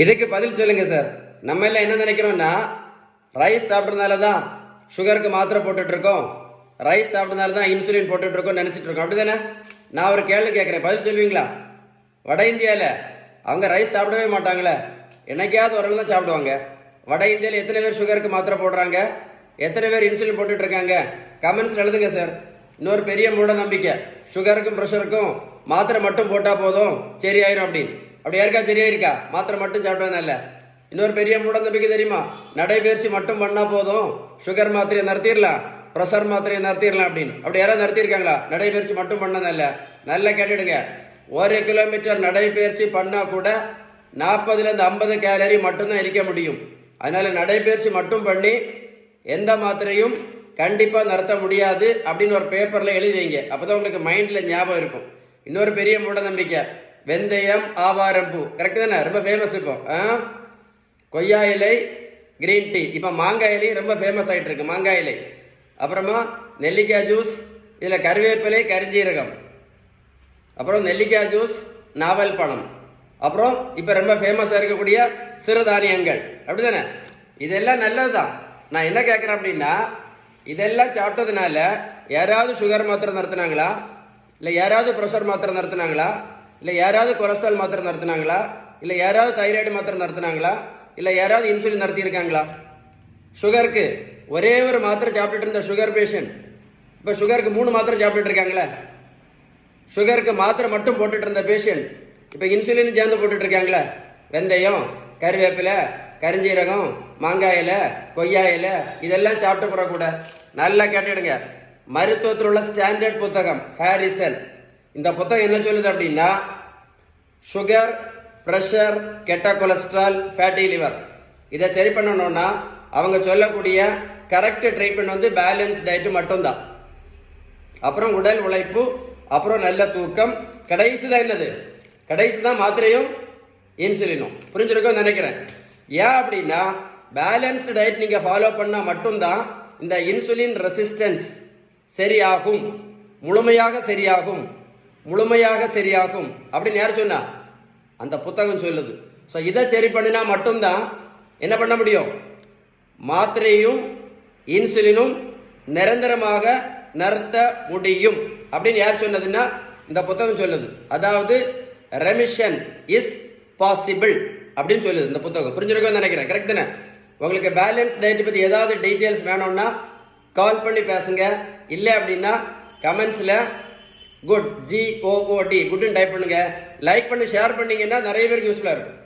இதுக்கு பதில் சொல்லுங்க சார். நம்ம எல்லாம் என்ன நினைக்கிறோம்னா, ரைஸ் சாப்பிட்றதுனால தான் சுகருக்கு மாத்திரை போட்டுட்டு இருக்கோம், ரைஸ் சாப்பிட்றதுனால தான் இன்சுலின் போட்டுட்டு இருக்கோம் நினைச்சிட்டு இருக்கோம். அப்படி தானே? நான் ஒரு கேள்வி கேட்குறேன், பதில் சொல்லுவீங்களா? வட இந்தியாவில் அவங்க ரைஸ் சாப்பிடவே மாட்டாங்களே, என்னைக்காவது ஒரு நாள் தான் சாப்பிடுவாங்க. வட இந்தியாவில் எத்தனை பேர் சுகருக்கு மாத்திரை போடுறாங்க, எத்தனை பேர் இன்சுலின் போட்டுட்டு இருக்காங்க? கமெண்ட்ஸில் எழுதுங்க சார். இன்னொரு பெரிய மூட நம்பிக்கை, சுகருக்கும் ப்ரெஷருக்கும் மாத்திரை மட்டும் போட்டால் போதும் சரியாயிரும் அப்படின்னு. அப்படி யாருக்கா சரியாயிருக்கா? மாத்திரை மட்டும் சாப்பிட்டதுனால. இன்னொரு பெரிய மூட நம்பிக்கை தெரியுமா? நடைபயிற்சி மட்டும் பண்ணால் போதும், சுகர் மாத்திரையை நிறுத்திடலாம், ப்ரெஷர் மாத்திரையை நிறுத்திடலாம் அப்படின்னு. அப்படி யாராவது நிறுத்தியிருக்காங்களா? நடைபயிற்சி மட்டும் பண்ணதில்ல. நல்லா கேட்டுடுங்க, 1 கிலோமீட்டர் நடைபயிற்சி பண்ணால் கூட 40லேருந்து 50 கேலரி மட்டும்தான் இருக்க முடியும். அதனால நடைபயிற்சி மட்டும் பண்ணி எந்த மாத்திரையும் கண்டிப்பாக நிறுத்த முடியாது அப்படின்னு ஒரு பேப்பரில் எழுதி வைங்க. அப்போ தான் உங்களுக்கு மைண்டில் ஞாபகம் இருக்கும். இன்னொரு பெரிய மூட நம்பிக்கை, வெந்தயம் ஆவாரம் பூ, கரெக்டு தானே? ரொம்ப ஃபேமஸ் இப்போ. கொய்யா இலை கிரீன் டீ, இப்போ மாங்காய் இலை ரொம்ப ஃபேமஸ் ஆகிட்டு இருக்கு, மாங்காய் இலை. அப்புறமா நெல்லிக்காய் ஜூஸ், இதில் கருவேப்பிலை கரிஞ்சீரகம், அப்புறம் நெல்லிக்காய் ஜூஸ், நாவல் பழம், அப்புறம் இப்போ ரொம்ப ஃபேமஸாக இருக்கக்கூடிய சிறுதானியங்கள். அப்படி தானே? இதெல்லாம் நல்லது தான். நான் என்ன கேட்குறேன் அப்படின்னா, இதெல்லாம் சாப்பிட்டதுனால யாராவது சுகர் மாத்திரை நிறுத்தினாங்களா? இல்லை யாராவது ப்ரெஷர் மாத்திரை நிறுத்தினாங்களா? இல்லை யாராவது கொலஸ்ட்ரால் மாத்திரை நிறுத்தினாங்களா? இல்லை யாராவது தைராய்டு மாத்திரை நிறுத்தினாங்களா? இல்லை யாராவது இன்சுலின் நிறுத்தியிருக்காங்களா? சுகருக்கு ஒரே ஒரு மாத்திரை சாப்பிட்டுட்டு இருந்த சுகர் பேஷண்ட் இப்போ சுகருக்கு 3 மாத்திரை சாப்பிட்டுட்டு இருக்காங்களே. சுகருக்கு மாத்திரை மட்டும் போட்டுட்டு இருந்த பேஷண்ட் இப்போ இன்சுலின் சேர்ந்து போட்டுட்டு இருக்காங்களே. வெந்தயம், கருவேப்பிலை, கரிஞ்சீரகம், மாங்காய் இலை, கொய்யா இலை, இதெல்லாம் சாப்பிட்டு போகக்கூட. நல்லா கேட்டுடுங்க, மருத்துவத்தில் உள்ள ஸ்டாண்டர்ட் புத்தகம் ஹாரிசன், இந்த புத்தகம் என்ன சொல்லுது அப்படின்னா, சுகர், ப்ரெஷர், கெட்ட கொலஸ்ட்ரால், ஃபேட்டி லிவர், இதை சரி பண்ணணும்னா அவங்க சொல்லக்கூடிய கரெக்ட் ட்ரீட்மெண்ட் வந்து பேலன்ஸ் டயட்டு மட்டும்தான். அப்புறம் உடல் உழைப்பு, அப்புறம் நல்ல தூக்கம், கடைசி தான் என்னது? கடைசி தான் மாத்திரையும் இன்சுலினும். புரிஞ்சிருக்கோன்னு நினைக்கிறேன். ஏன் அப்படின்னா, பேலன்ஸ்டு டயட் நீங்கள் ஃபாலோ பண்ணால் மட்டும்தான் இந்த இன்சுலின் ரெசிஸ்டன்ஸ் சரியாகும், முழுமையாக சரியாகும், முழுமையாக சரியாகும் அப்படின்னு யார் சொன்னா? அந்த புத்தகம் சொல்லுது. ஸோ இதை சரி பண்ணினா மட்டும்தான் என்ன பண்ண முடியும்? மாத்திரையும் இன்சுலினும் நிரந்தரமாக நிறுத்த முடியும் அப்படின்னு யார் சொன்னதுன்னா இந்த புத்தகம் சொல்லுது. அதாவது ரெமிஷன் இஸ் பாசிபிள் அப்படின்னு சொல்லுது இந்த புத்தகம். புரிஞ்சிருக்கோன்னு நினைக்கிறேன். கரெக்ட் தானே? உங்களுக்கு பேலன்ஸ் டயட் பற்றி ஏதாவது டீட்டெயில்ஸ் வேணும்னா கால் பண்ணி பேசுங்க. இல்லை அப்படின்னா கமெண்ட்ஸில் குட் GOOD குட்னு டைப் பண்ணுங்க. லைக் பண்ணி ஷேர் பண்ணிங்கன்னா நிறைய பேருக்கு யூஸ்ஃபுல்லாக இருக்கும்.